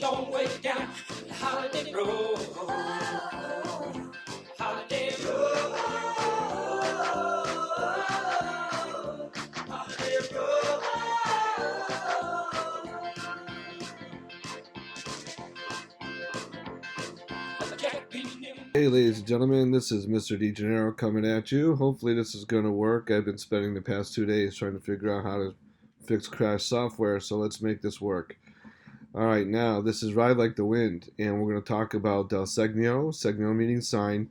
long way down the holiday road. Holiday road. Holiday road. Hey ladies and gentlemen, this is Mr. DeGenero coming at you. Hopefully this is going to work. I've been spending the past 2 days trying to figure out how to fix crash software, so let's make this work. Alright, now this is Ride Like the Wind, and we're going to talk about Del Segno, Segno meaning sign,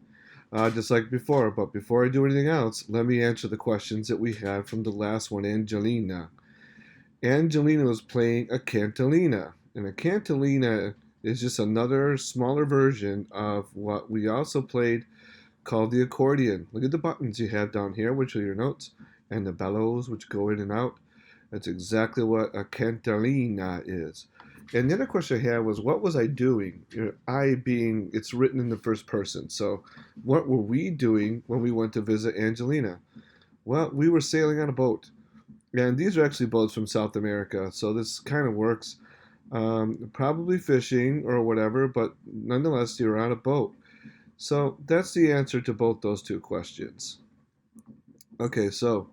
just like before. But before I do anything else, let me answer the questions that we had from the last one, Angelina. Angelina was playing a cantilena, and a cantilena is just another smaller version of what we also played called the accordion. Look at the buttons you have down here, which are your notes, and the bellows, which go in and out. That's exactly what a cantilena is. And the other question I had was, what was I doing? I being, it's written in the first person. So what were we doing when we went to visit Angelina? Well, we were sailing on a boat. And these are actually boats from South America, so this kind of works. Probably fishing or whatever, but nonetheless, you're on a boat. So that's the answer to both those two questions. Okay, so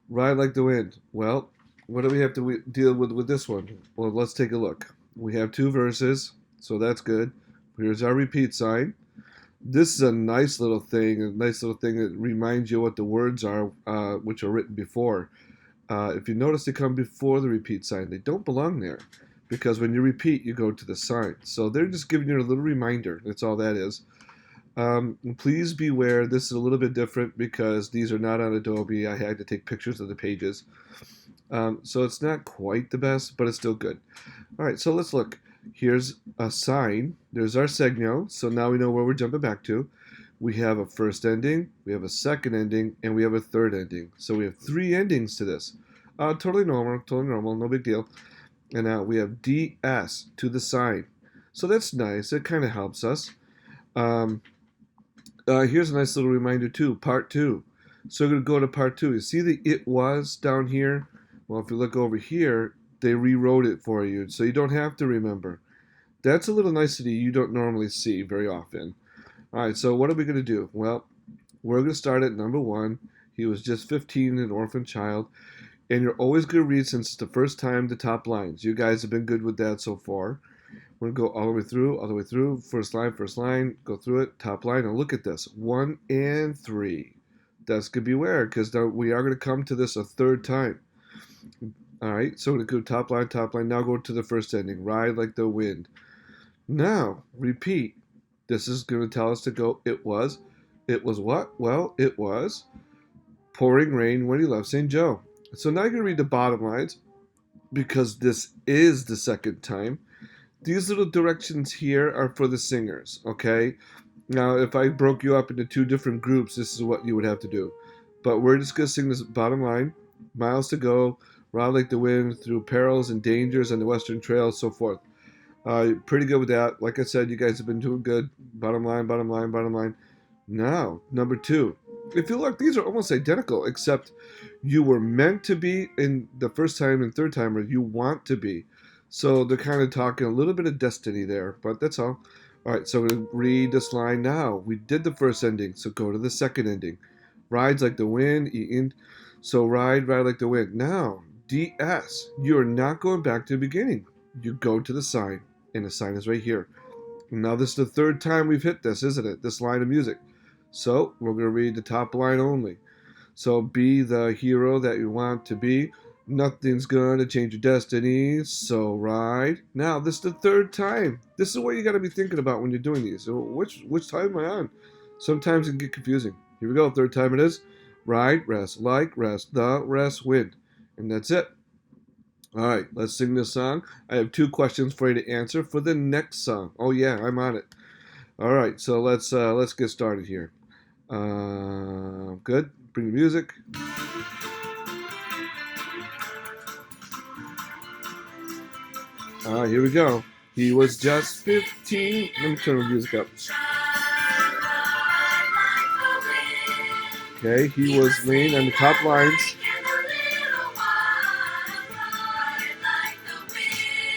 Ride Like the Wind. Well, what do we have to deal with this one? Well, let's take a look. We have two verses, so that's good. Here's our repeat sign. This is a nice little thing that reminds you what the words are, which are written before. If you notice, they come before the repeat sign. They don't belong there, because when you repeat, you go to the sign. So they're just giving you a little reminder. That's all that is. Please beware. This is a little bit different because these are not on Adobe. I had to take pictures of the pages. So it's not quite the best, but it's still good. All right, so let's look. Here's a sign. There's our segno. So now we know where we're jumping back to. We have a first ending, we have a second ending, and we have a third ending. So we have three endings to this. Totally normal, no big deal. And now we have DS to the sign. So that's nice. It kind of helps us. Here's a nice little reminder too, part two. So we're going to go to part two. You see the it was down here? Well, if you look over here, they rewrote it for you, so you don't have to remember. That's a little nicety you don't normally see very often. All right, so what are we going to do? Well, we're going to start at number one. He was just 15, an orphan child. And you're always going to read, since it's the first time, the top lines. You guys have been good with that so far. We're going to go all the way through, first line, go through it, top line. And look at this, 1 and 3. That's going to beware, because we are going to come to this a third time. All right, so we're going to go top line. Now go to the first ending, Ride Like the Wind. Now, repeat. This is going to tell us to go, it was. It was what? Well, it was pouring rain when he left St. Joe. So now you're going to read the bottom lines, because this is the second time. These little directions here are for the singers, okay? Now, if I broke you up into two different groups, this is what you would have to do. But we're just going to sing this bottom line. Miles to go, ride like the wind, through perils and dangers on the western trail, so forth. Pretty good with that. Like I said, you guys have been doing good. Bottom line. Now, number two. If you look, these are almost identical, except you were meant to be in the first time and third time, or you want to be. So they're kind of talking a little bit of destiny there, but that's all. All right, so we'll read this line now. We did the first ending, so go to the second ending. Rides like the wind, eating. So ride like the wind. Now, DS. You're not going back to the beginning. You go to the sign, and the sign is right here. Now, this is the third time we've hit this, isn't it? This line of music. So, we're going to read the top line only. So, be the hero that you want to be. Nothing's going to change your destiny. So, ride. Now, this is the third time. This is what you got to be thinking about when you're doing these. So, which time am I on? Sometimes it can get confusing. Here we go. Third time it is. Ride, rest, like, rest, the, rest, wind. And that's it. All right, let's sing this song. I have two questions for you to answer for the next song. Oh yeah, I'm on it. All right, so let's get started here. Good. Bring the music. All right, here we go. He was just 15. Let me turn the music up. Okay, he was lean on the top lines.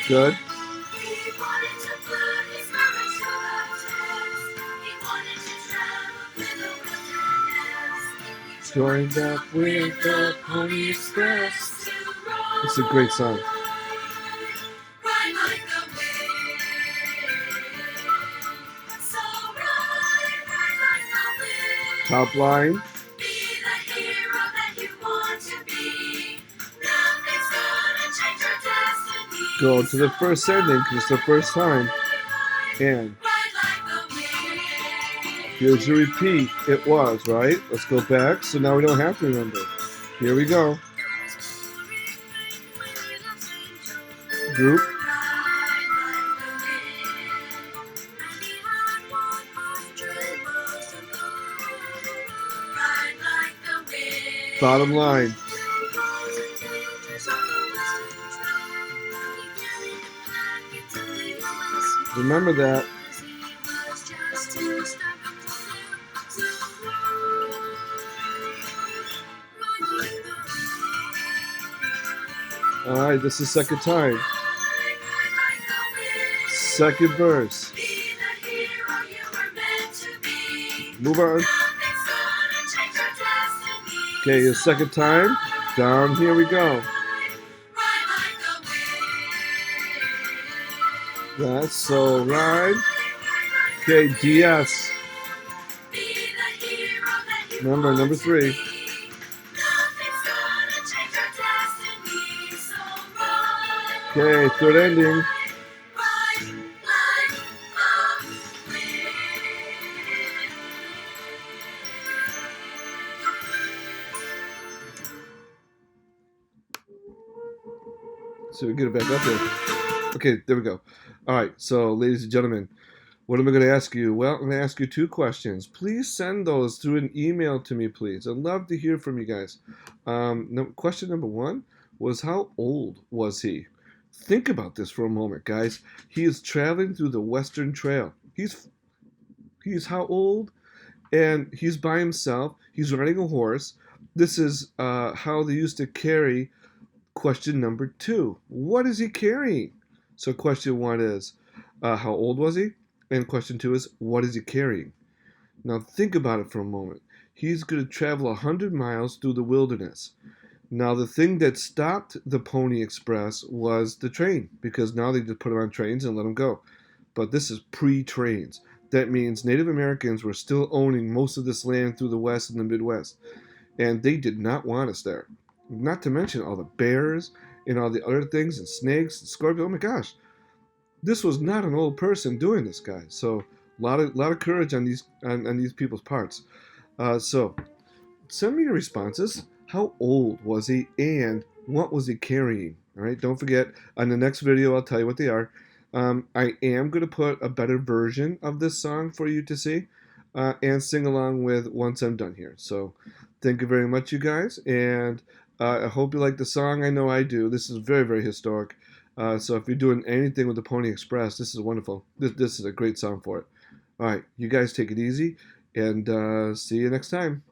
Good. Joined up with the Pony Express. It's a great song. Ride like the wind. So ride like the wind. Top line. Be the hero that you want to be. Nothing's gonna change your destiny. Go to the first ending because it's the first time. And Ride like the wind. here's your repeat. It was, right? Let's go back. So now we don't have to remember. Here we go. Group. Bottom line. Remember that. All right, this is second time. Second verse. Move on. Okay, the second time. Down, here we go. That's so right. Okay, DS. Remember, number 3. Okay, third ending. So we get it back up here. Okay, there we go. All right, so ladies and gentlemen, what am I going to ask you? Well, I'm going to ask you 2 questions. Please send those through an email to me, please. I'd love to hear from you guys. Question number 1 was, how old was he? Think about this for a moment, guys. He is traveling through the Western Trail. He's how old? And he's by himself. He's riding a horse. This is how they used to carry question number 2. What is he carrying? So question 1 is, how old was he? And question 2 is, what is he carrying? Now think about it for a moment. He's going to travel 100 miles through the wilderness. Now the thing that stopped the Pony Express was the train, because now they just put him on trains and let him go. But this is pre-trains. That means Native Americans were still owning most of this land through the West and the Midwest. And they did not want us there. Not to mention all the bears and all the other things and snakes and scorpions. Oh my gosh. This was not an old person doing this, guys. So a lot of courage on these people's parts. So send me your responses. How old was he and what was he carrying? All right, don't forget, on the next video I'll tell you what they are. I am going to put a better version of this song for you to see and sing along with once I'm done here. So thank you very much, you guys, and I hope you like the song. I know I do. This is very, very historic. So if you're doing anything with the Pony Express, this is wonderful. This is a great song for it. All right, you guys take it easy, and see you next time.